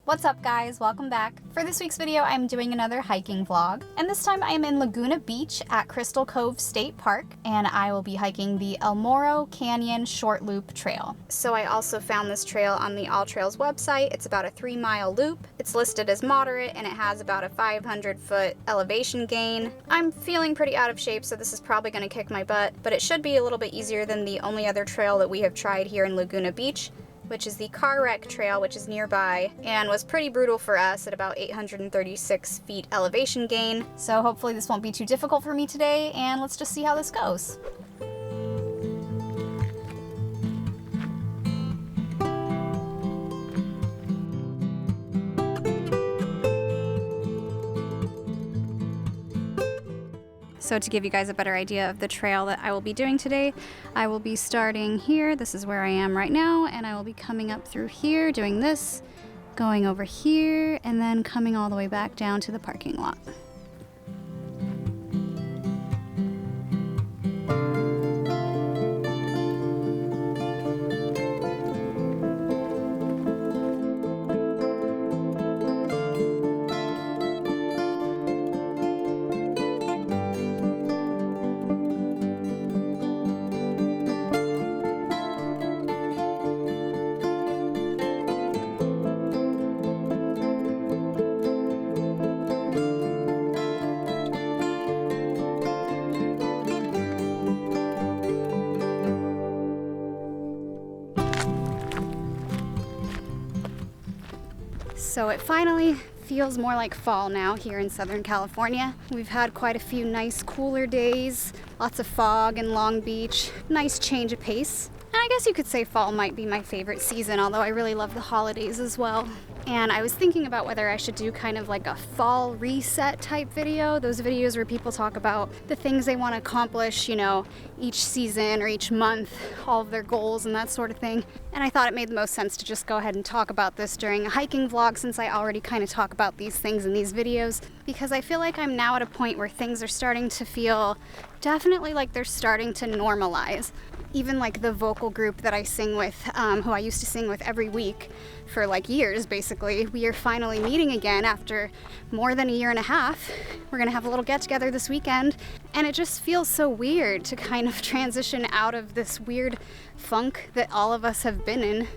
What's up guys, welcome back. For this week's video, I'm doing another hiking vlog, and this time I am in Laguna Beach at Crystal Cove State Park, and I will be hiking the El Morro Canyon Short Loop Trail. So I also found this trail on the All Trails website. It's about a 3-mile loop. It's listed as moderate, and it has about a 500-foot elevation gain. I'm feeling pretty out of shape, so this is probably gonna kick my butt, but it should be a little bit easier than the only other trail that we have tried here in Laguna Beach, which is the Car Wreck Trail, which is nearby, and was pretty brutal for us at about 836 feet elevation gain. So hopefully this won't be too difficult for me today, and let's just see how this goes. So to give you guys a better idea of the trail that I will be doing today, I will be starting here. This is where I am right now, and I will be coming up through here, doing this, going over here, and then coming all the way back down to the parking lot. So it finally feels more like fall now here in Southern California. We've had quite a few nice cooler days, lots of fog in Long Beach, nice change of pace. And I guess you could say fall might be my favorite season, although I really love the holidays as well. And I was thinking about whether I should do kind of like a fall reset type video. Those videos where people talk about the things they want to accomplish, you know, each season or each month, all of their goals and that sort of thing. And I thought it made the most sense to just go ahead and talk about this during a hiking vlog, since I already kind of talk about these things in these videos, because I feel like I'm now at a point where things are starting to feel definitely like they're starting to normalize. Even like the vocal group that I sing with, who I used to sing with every week for like years basically, we are finally meeting again after more than a year and a half. We're gonna have a little get together this weekend, and it just feels so weird to kind of transition out of this weird funk that all of us have been in.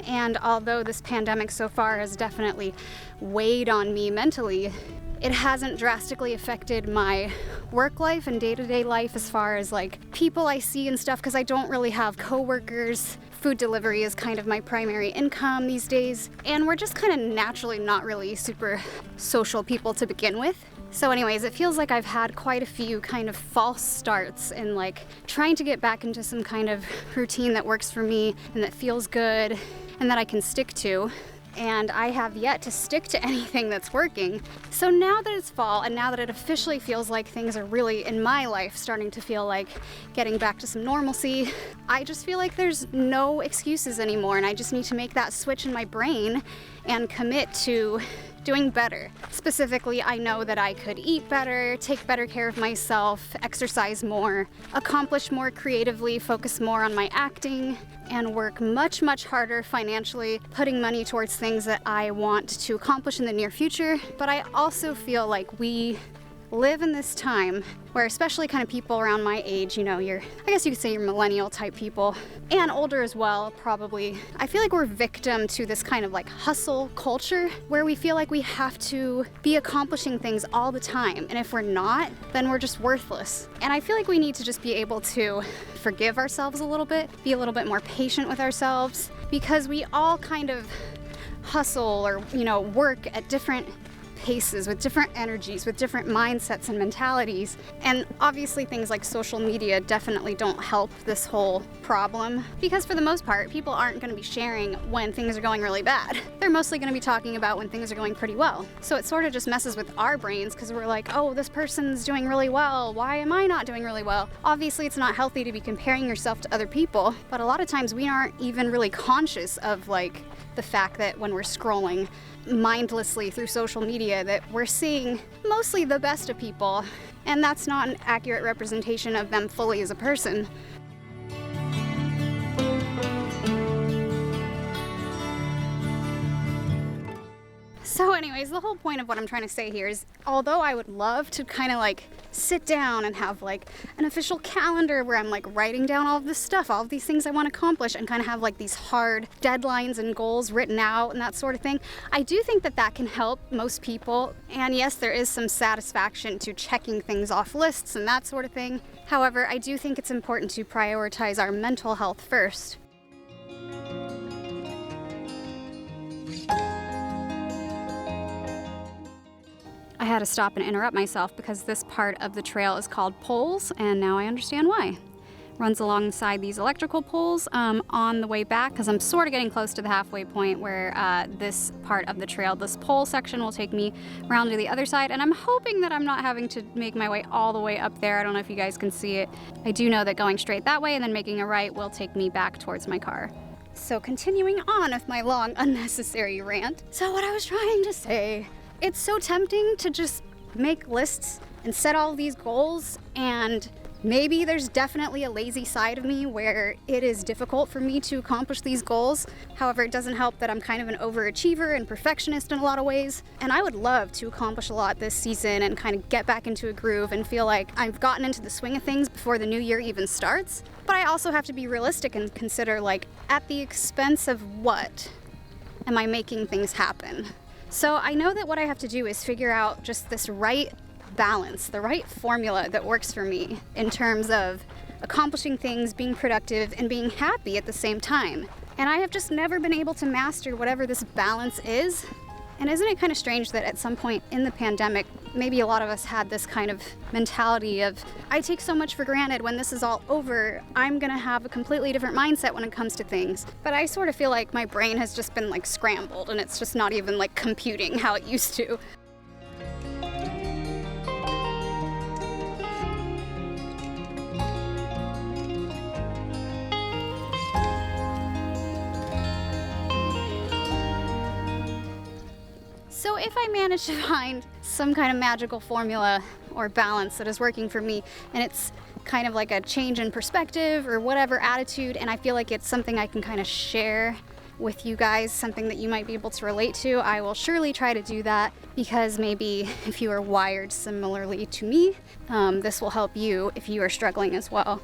And although this pandemic so far has definitely weighed on me mentally, it hasn't drastically affected my work life and day-to-day life as far as like people I see and stuff, because I don't really have coworkers. Food delivery is kind of my primary income these days, and we're just kind of naturally not really super social people to begin with. So anyways, it feels like I've had quite a few kind of false starts in like trying to get back into some kind of routine that works for me and that feels good and that I can stick to. And I have yet to stick to anything that's working. So now that it's fall, and now that it officially feels like things are really, in my life, starting to feel like getting back to some normalcy, I just feel like there's no excuses anymore, and I just need to make that switch in my brain and commit to doing better. Specifically, I know that I could eat better, take better care of myself, exercise more, accomplish more creatively, focus more on my acting, and work much, much harder financially, putting money towards things that I want to accomplish in the near future. But I also feel like we live in this time where, especially kind of people around my age, you know, I guess you could say you're millennial type people, and older as well, probably. I feel like we're victim to this kind of like hustle culture where we feel like we have to be accomplishing things all the time. And if we're not, then we're just worthless. And I feel like we need to just be able to forgive ourselves a little bit, be a little bit more patient with ourselves, because we all kind of hustle or, you know, work at different paces, with different energies, with different mindsets and mentalities. And obviously things like social media definitely don't help this whole problem, because for the most part, people aren't going to be sharing when things are going really bad. They're mostly going to be talking about when things are going pretty well. So it sort of just messes with our brains, because we're like, oh, this person's doing really well. Why am I not doing really well? Obviously, it's not healthy to be comparing yourself to other people, but a lot of times we aren't even really conscious of like the fact that when we're scrolling mindlessly through social media that we're seeing mostly the best of people, and that's not an accurate representation of them fully as a person. So anyways, the whole point of what I'm trying to say here is, although I would love to kind of like sit down and have like an official calendar where I'm like writing down all of this stuff, all of these things I want to accomplish, and kind of have like these hard deadlines and goals written out and that sort of thing, I do think that that can help most people. And yes, there is some satisfaction to checking things off lists and that sort of thing. However, I do think it's important to prioritize our mental health first. I had to stop and interrupt myself because this part of the trail is called poles, and now I understand why. Runs alongside these electrical poles on the way back, because I'm sort of getting close to the halfway point where this part of the trail, this pole section, will take me around to the other side, and I'm hoping that I'm not having to make my way all the way up there. I don't know if you guys can see it. I do know that going straight that way and then making a right will take me back towards my car. So continuing on with my long, unnecessary rant. So what I was trying to say, it's so tempting to just make lists and set all these goals, and maybe there's definitely a lazy side of me where it is difficult for me to accomplish these goals. However, it doesn't help that I'm kind of an overachiever and perfectionist in a lot of ways, and I would love to accomplish a lot this season and kind of get back into a groove and feel like I've gotten into the swing of things before the new year even starts. But I also have to be realistic and consider, like, at the expense of what am I making things happen? So I know that what I have to do is figure out just this right balance, the right formula that works for me in terms of accomplishing things, being productive, and being happy at the same time. And I have just never been able to master whatever this balance is. And isn't it kind of strange that at some point in the pandemic, maybe a lot of us had this kind of mentality of, I take so much for granted, when this is all over, I'm gonna have a completely different mindset when it comes to things. But I sort of feel like my brain has just been like scrambled, and it's just not even like computing how it used to. So if I manage to find some kind of magical formula or balance that is working for me, and it's kind of like a change in perspective or whatever attitude, and I feel like it's something I can kind of share with you guys, something that you might be able to relate to, I will surely try to do that, because maybe if you are wired similarly to me, this will help you if you are struggling as well.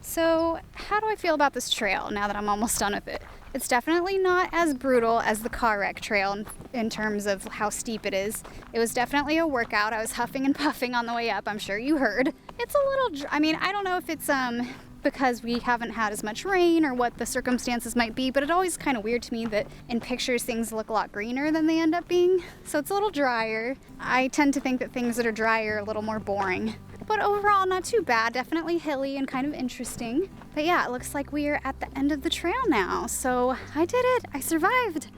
So how do I feel about this trail now that I'm almost done with it? It's definitely not as brutal as the car wreck trail in terms of how steep it is. It was definitely a workout. I was huffing and puffing on the way up, I'm sure you heard. It's a little, I mean, I don't know if it's because we haven't had as much rain or what the circumstances might be, but it's always kind of weird to me that in pictures things look a lot greener than they end up being. So it's a little drier. I tend to think that things that are dry are a little more boring. But overall, not too bad. Definitely hilly and kind of interesting. But yeah, it looks like we are at the end of the trail now. So I did it. I survived.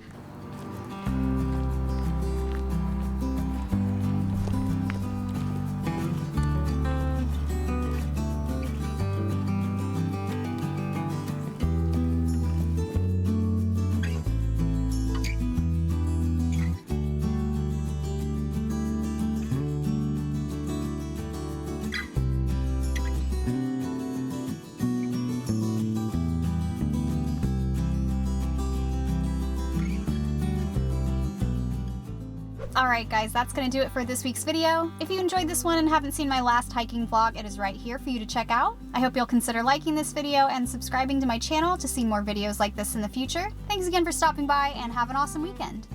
Alright guys, that's going to do it for this week's video. If you enjoyed this one and haven't seen my last hiking vlog, it is right here for you to check out. I hope you'll consider liking this video and subscribing to my channel to see more videos like this in the future. Thanks again for stopping by, and have an awesome weekend.